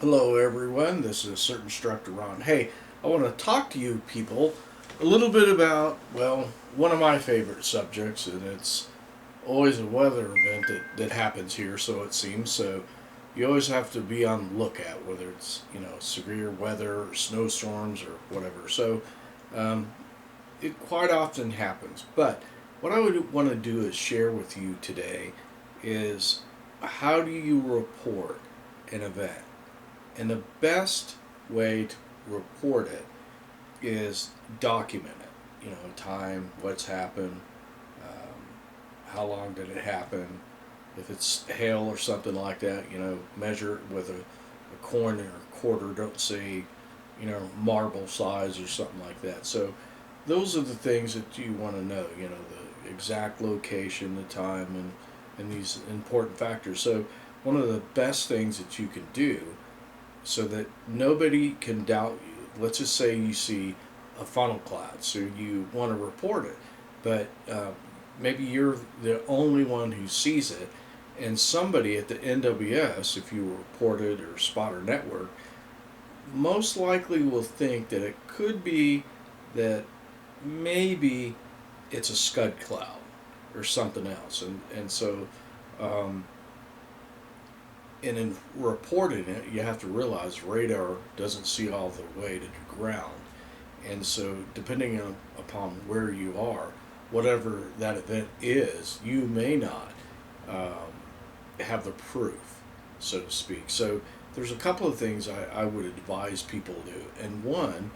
Hello, everyone. This is CERT Instructor Ron. Hey, I want to talk to you people a little bit about, well, one of my favorite subjects, and it's always a weather event that happens here, so it seems. So you always have to be on the lookout, whether it's, severe weather or snowstorms or whatever. So um, it quite often happens. But what I would want to do is share with you today is how do you report an event? And the best way to report it is document it. Time, what's happened, how long did it happen. If it's hail or something like that, measure it with a coin or a quarter. Don't say, marble size or something like that. So those are the things that you want to know, the exact location, the time, and these important factors. So one of the best things that you can do so that nobody can doubt you. Let's just say you see a funnel cloud, so you want to report it, but maybe you're the only one who sees it, and somebody at the NWS, if you report it or spotter network, most likely will think that it could be that maybe it's a scud cloud or something else, and so and in reporting it, you have to realize radar doesn't see all the way to the ground. And so, depending upon where you are, whatever that event is, you may not have the proof, so to speak. So, there's a couple of things I would advise people to do. And one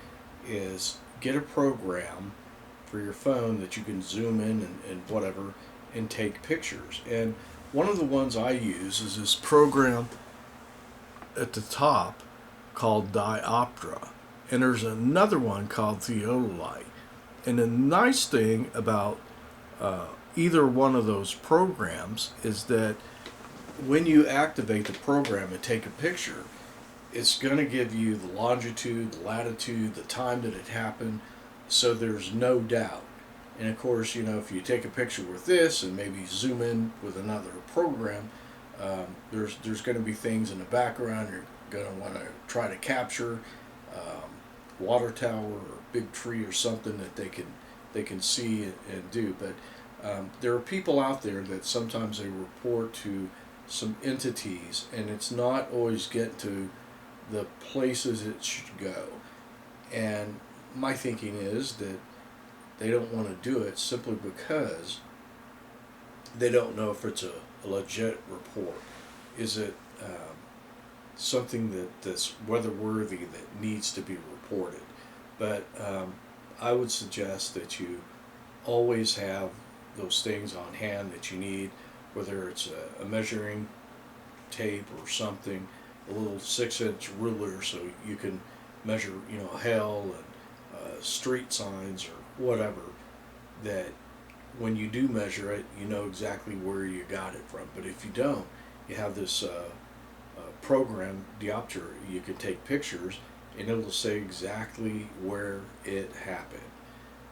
is get a program for your phone that you can zoom in and whatever and take pictures. And one of the ones I use is this program at the top called Dioptra, and there's another one called Theodolite. And the nice thing about either one of those programs is that when you activate the program and take a picture, it's going to give you the longitude, the latitude, the time that it happened, so there's no doubt. And of course, if you take a picture with this and maybe zoom in with another program, there's going to be things in the background you're going to want to try to capture, water tower or big tree or something that they can see and do. But there are people out there that sometimes they report to some entities, and it's not always get to the places it should go. And my thinking is that they don't want to do it simply because they don't know if it's a legit report. Is it something that's weather worthy that needs to be reported? But I would suggest that you always have those things on hand that you need, whether it's a measuring tape or something, a little 6-inch ruler so you can measure, hail and street signs or whatever, that when you do measure it, you know exactly where you got it from. But if you don't, you have this program, Diopter, you can take pictures and it'll say exactly where it happened.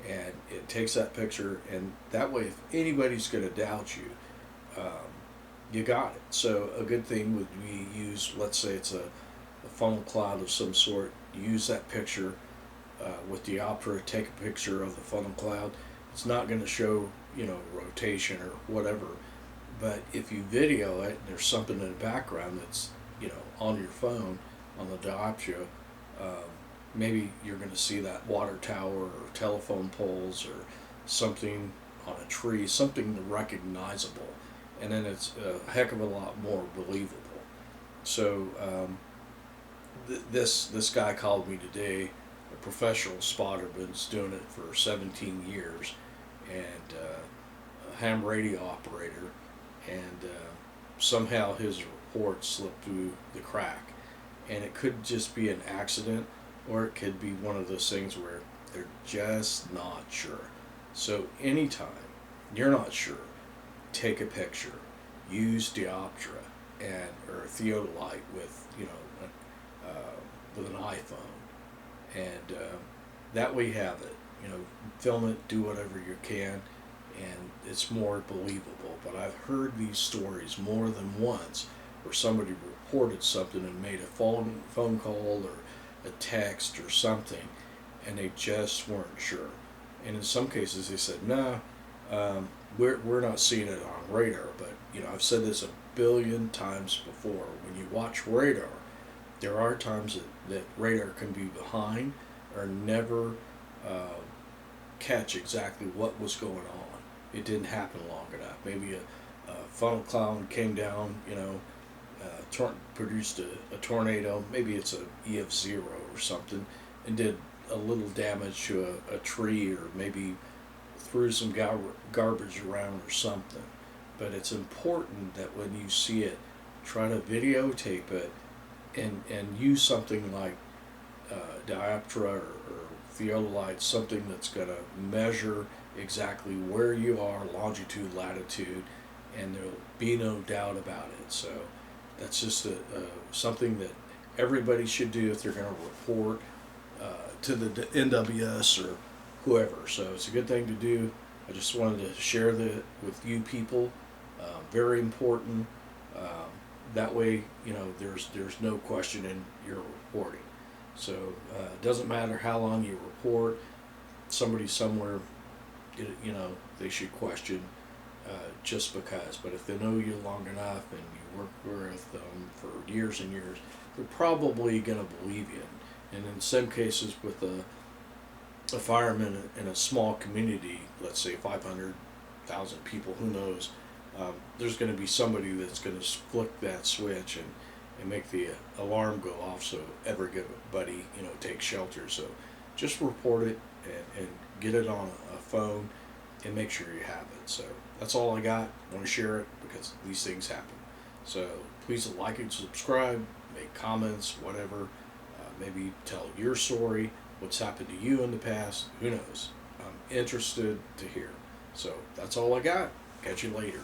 And it takes that picture, and that way, if anybody's going to doubt you, you got it. So a good thing would be use, let's say it's a funnel cloud of some sort, use that picture with the Opera, take a picture of the funnel cloud. It's not going to show, rotation or whatever, but if you video it, and there's something in the background that's, on your phone, on the Dioptra, maybe you're going to see that water tower or telephone poles or something on a tree, something recognizable, and then it's a heck of a lot more believable. So this guy called me today, a professional spotter, been doing it for 17 years, and a ham radio operator, and somehow his report slipped through the crack. And it could just be an accident, or it could be one of those things where they're just not sure. So anytime you're not sure, take a picture, use Dioptra or Theodolite with with an iPhone, and that way you have it. Film it, do whatever you can, and it's more believable. But I've heard these stories more than once where somebody reported something and made a phone call or a text or something, and they just weren't sure. And in some cases, they said, "No, we're not seeing it on radar." But I've said this a billion times before. When you watch radar, there are times that radar can be behind or never uh, catch exactly what was going on. It didn't happen long enough. Maybe a funnel cloud came down, produced a tornado. Maybe it's a EF0 or something, and did a little damage to a tree, or maybe threw some garbage around or something. But it's important that when you see it, try to videotape it and use something like dioptra or theodolite, something that's going to measure exactly where you are, longitude, latitude, and there'll be no doubt about it. So that's just something that everybody should do if they're going to report to the NWS or whoever. So it's a good thing to do. I just wanted to share that with you people. Very important. That way, there's no question in your reporting. So it doesn't matter how long you report. Somebody somewhere, they should question just because. But if they know you long enough and you work with them for years and years, they're probably going to believe you. And in some cases, with a fireman in a small community, let's say 500,000 people, who knows, there's going to be somebody that's going to flick that switch and make the alarm go off, so everybody take shelter. So just report it and get it on a phone and make sure you have it. So that's all I got. I want to share it because these things happen. So please like and subscribe, make comments, whatever. Maybe tell your story, what's happened to you in the past. Who knows? I'm interested to hear. So that's all I got. Catch you later.